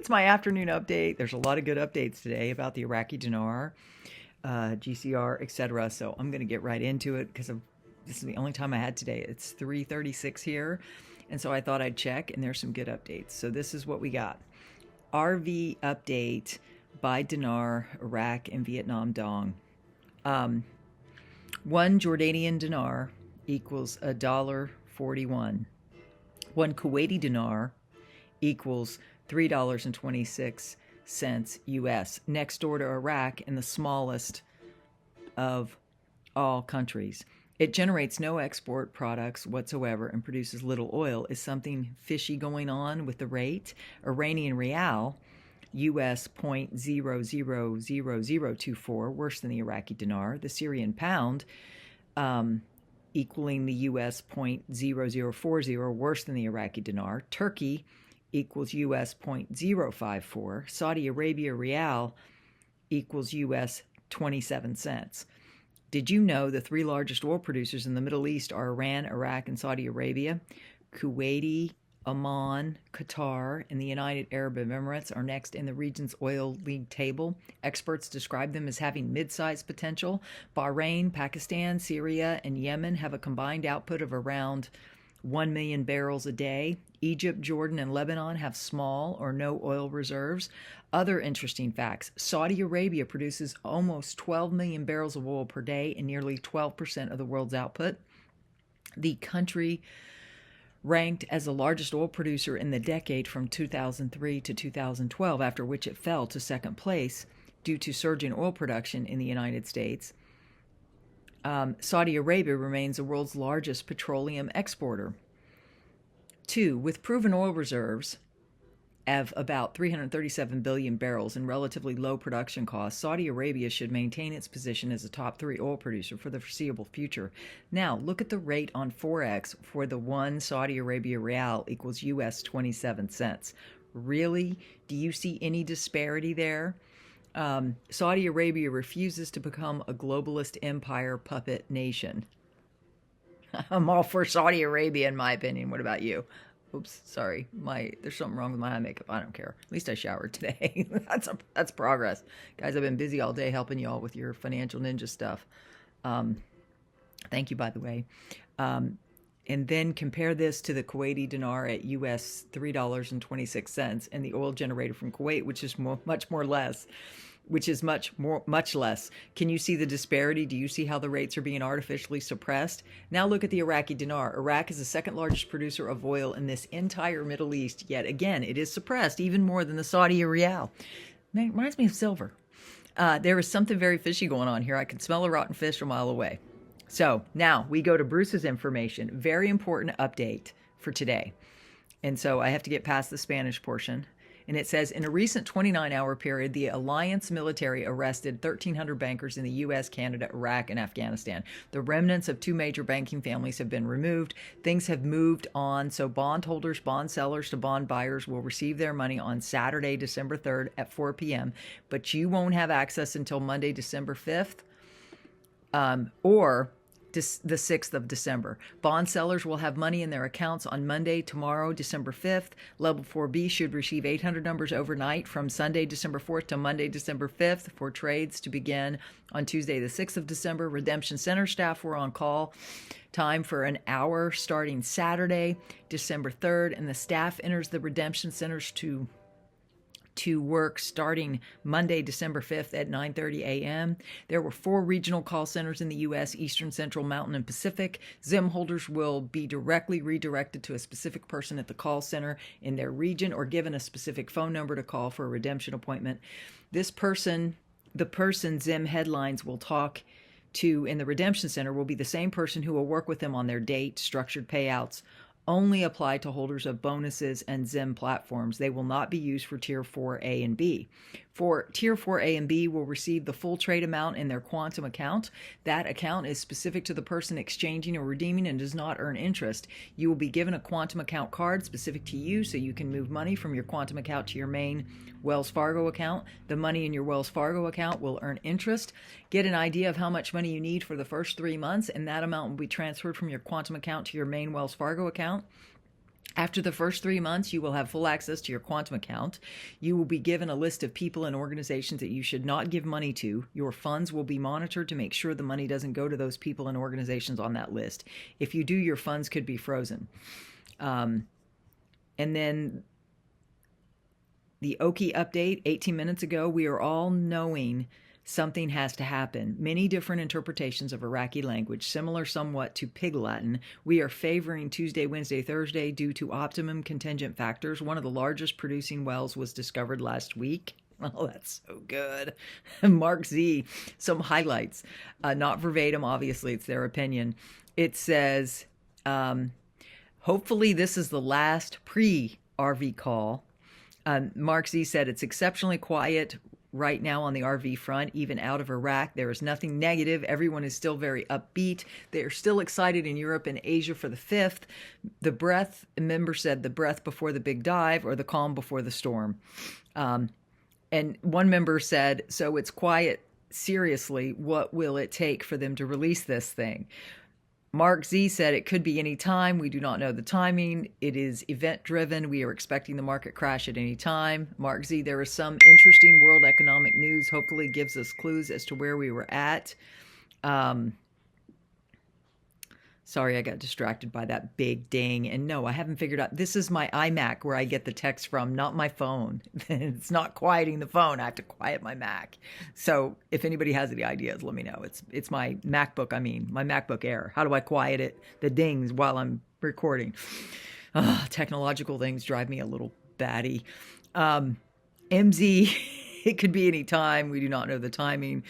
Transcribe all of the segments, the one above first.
it's my afternoon update. There's a lot of good updates today about the Iraqi dinar, GCR, etc. So I'm going to get right into it because this is the only time I had today. It's 3:36 here, and so I thought I'd check, and there's some good updates. So this is what we got. RV update by Dinar, Iraq, and Vietnam Dong. One Jordanian dinar equals $1.41. One Kuwaiti dinar equals $3.26 US. Next door to Iraq and the smallest of all countries. It generates no export products whatsoever and produces little oil. Is something fishy going on with the rate? Iranian rial, US 0.000024, worse than the Iraqi dinar. The Syrian pound, equaling the US 0.0040, worse than the Iraqi dinar. Turkey equals US 0.054. Saudi Arabia rial equals US 27 cents. Did you know the three largest oil producers in the Middle East are Iran, Iraq, and Saudi Arabia? Kuwaiti, Oman, Qatar, and the United Arab Emirates are next in the region's oil league table. Experts describe them as having mid-sized potential. Bahrain, Pakistan, Syria, and Yemen have a combined output of around 1 million barrels a day. Egypt, Jordan, and Lebanon have small or no oil reserves. Other interesting facts: Saudi Arabia produces almost 12 million barrels of oil per day and nearly 12% of the world's output. The country ranked as the largest oil producer in the decade from 2003 to 2012, after which it fell to second place due to surging oil production in the United States. Saudi Arabia remains the world's largest petroleum exporter. 2. With proven oil reserves of about 337 billion barrels and relatively low production costs, Saudi Arabia should maintain its position as a top 3 oil producer for the foreseeable future. Now, look at the rate on Forex for the one Saudi Arabia rial equals US 27 cents. Really? Do you see any disparity there? Saudi Arabia refuses to become a globalist empire puppet nation. I'm all for Saudi Arabia, in my opinion. What about you? Oops, sorry. There's something wrong with my eye makeup. I don't care. At least I showered today. That's progress. Guys, I've been busy all day helping you all with your financial ninja stuff. Thank you, by the way. And then compare this to the Kuwaiti dinar at US $3.26 and the oil generated from Kuwait, which is much less. Can you see the disparity? Do you see how the rates are being artificially suppressed? Now look at the Iraqi dinar. Iraq is the second largest producer of oil in this entire Middle East, yet again, it is suppressed even more than the Saudi rial. Man, it reminds me of silver. There is something very fishy going on here. I can smell a rotten fish a mile away. So now we go to Bruce's information. Very important update for today. And so I have to get past the Spanish portion. And it says, in a recent 29-hour period, the alliance military arrested 1,300 bankers in the U.S., Canada, Iraq, and Afghanistan. The remnants of 2 major banking families have been removed. Things have moved on, so bondholders, bond sellers to bond buyers will receive their money on Saturday, December 3rd at 4 p.m., but you won't have access until Monday, December 5th, or the 6th of December. Bond sellers will have money in their accounts on Monday, tomorrow, December 5th. Level 4B should receive 800 numbers overnight from Sunday, December 4th to Monday, December 5th for trades to begin on Tuesday, the 6th of December. Redemption Center staff were on call time for an hour starting Saturday, December 3rd, and the staff enters the Redemption Centers to work starting Monday, December 5th at 9:30 a.m. There were 4 regional call centers in the U.S., Eastern, Central, Mountain, and Pacific. Zim holders will be directly redirected to a specific person at the call center in their region or given a specific phone number to call for a redemption appointment. The person Zim headlines will talk to in the Redemption Center will be the same person who will work with them on their date. Structured payouts only apply to holders of bonuses and Zim platforms. They will not be used for Tier 4A and B. For Tier 4A and B will receive the full trade amount in their quantum account. That account is specific to the person exchanging or redeeming and does not earn interest. You will be given a quantum account card specific to you so you can move money from your quantum account to your main Wells Fargo account. The money in your Wells Fargo account will earn interest. Get an idea of how much money you need for the first 3 months, and that amount will be transferred from your quantum account to your main Wells Fargo account. After the first 3 months, you will have full access to your Quantum account. You will be given a list of people and organizations that you should not give money to. Your funds will be monitored to make sure the money doesn't go to those people and organizations on that list. If you do, your funds could be frozen. And then the Oki update 18 minutes ago, we are all knowing something has to happen. Many different interpretations of Iraqi language, similar somewhat to Pig Latin. We are favoring Tuesday, Wednesday, Thursday due to optimum contingent factors. One of the largest producing wells was discovered last week. Oh, that's so good. Mark Z, some highlights. Not verbatim, obviously, it's their opinion. It says, hopefully this is the last pre-RV call. Mark Z said, it's exceptionally quiet right now on the RV front, even out of Iraq. There is nothing negative. Everyone is still very upbeat. They are still excited in Europe and Asia for the 5th. The breath, a member said, the breath before the big dive or the calm before the storm. And one member said, so it's quiet. Seriously, what will it take for them to release this thing? Mark Z said it could be any time. We do not know the timing. It is event driven. We are expecting the market crash at any time. Mark Z, there is some interesting world economic news. Hopefully gives us clues as to where we were at. Sorry, I got distracted by that big ding. And no, I haven't figured out. This is my iMac where I get the text from, not my phone. It's not quieting the phone. I have to quiet my Mac. So if anybody has any ideas, let me know. It's my MacBook, my MacBook Air. How do I quiet it? The dings while I'm recording. Technological things drive me a little batty. MZ, it could be any time. We do not know the timing.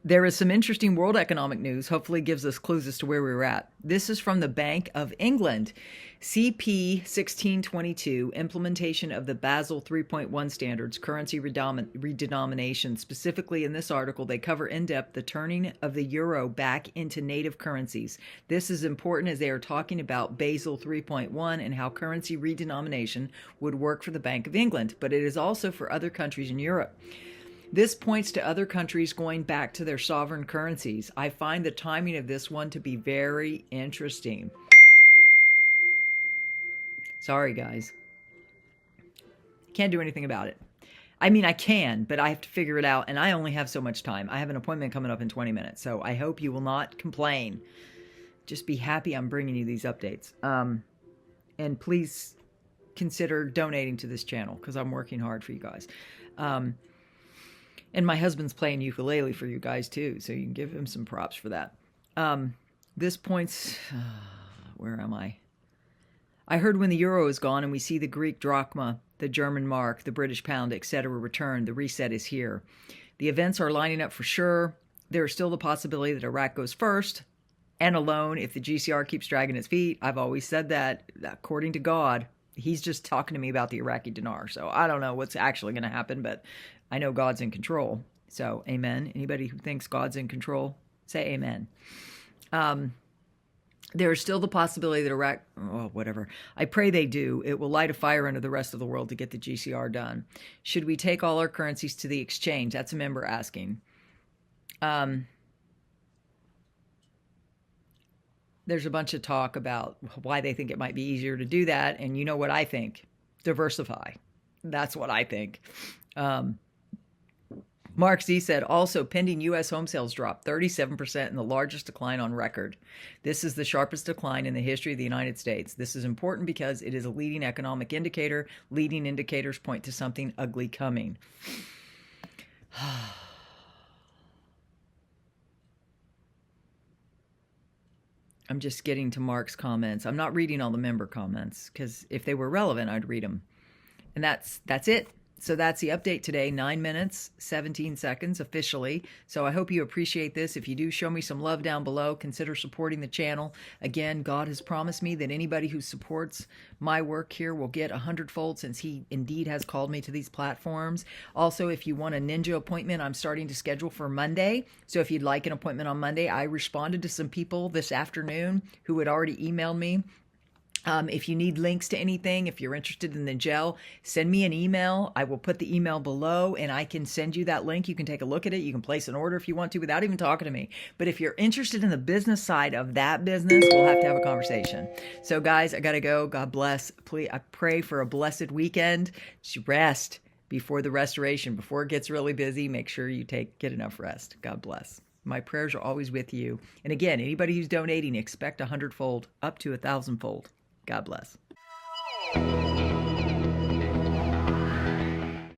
There is some interesting world economic news, hopefully gives us clues as to where we were at. This is from the Bank of England. CP 1622, implementation of the Basel 3.1 standards, currency redenomination. Specifically in this article, they cover in depth the turning of the euro back into native currencies. This is important as they are talking about Basel 3.1 and how currency redenomination would work for the Bank of England, but it is also for other countries in Europe. This points to other countries going back to their sovereign currencies. I find the timing of this one to be very interesting. Sorry, guys. Can't do anything about it. I can, but I have to figure it out, and I only have so much time. I have an appointment coming up in 20 minutes, so I hope you will not complain. Just be happy I'm bringing you these updates. And please consider donating to this channel, because I'm working hard for you guys. And my husband's playing ukulele for you guys too, so you can give him some props for that. This points, where am I? I heard when the euro is gone and we see the Greek drachma, the German mark, the British pound, etc. return, the reset is here. The events are lining up for sure. There is still the possibility that Iraq goes first and alone if the GCR keeps dragging its feet. I've always said that, according to God. He's just talking to me about the Iraqi dinar, so I don't know what's actually going to happen, but I know God's in control. So, amen. Anybody who thinks God's in control, say amen. There is still the possibility that Iraq, whatever. I pray they do. It will light a fire under the rest of the world to get the GCR done. Should we take all our currencies to the exchange? That's a member asking. There's a bunch of talk about why they think it might be easier to do that. And you know what I think? Diversify. That's what I think. Mark Z said, also, pending U.S. home sales drop 37% in the largest decline on record. This is the sharpest decline in the history of the United States. This is important because it is a leading economic indicator. Leading indicators point to something ugly coming. I'm just getting to Mark's comments. I'm not reading all the member comments because if they were relevant, I'd read them. And that's it. So that's the update today, 9 minutes, 17 seconds officially. So I hope you appreciate this. If you do, show me some love down below. Consider supporting the channel. Again, God has promised me that anybody who supports my work here will get 100-fold since he indeed has called me to these platforms. Also, if you want a ninja appointment, I'm starting to schedule for Monday. So if you'd like an appointment on Monday, I responded to some people this afternoon who had already emailed me If you need links to anything, if you're interested in the gel, send me an email. I will put the email below and I can send you that link. You can take a look at it. You can place an order if you want to without even talking to me. But if you're interested in the business side of that business, we'll have to have a conversation. So guys, I got to go. God bless. Please, I pray for a blessed weekend. Just rest before the restoration, before it gets really busy. Make sure you get enough rest. God bless. My prayers are always with you. And again, anybody who's donating, expect 100-fold, up to 1,000-fold. God bless.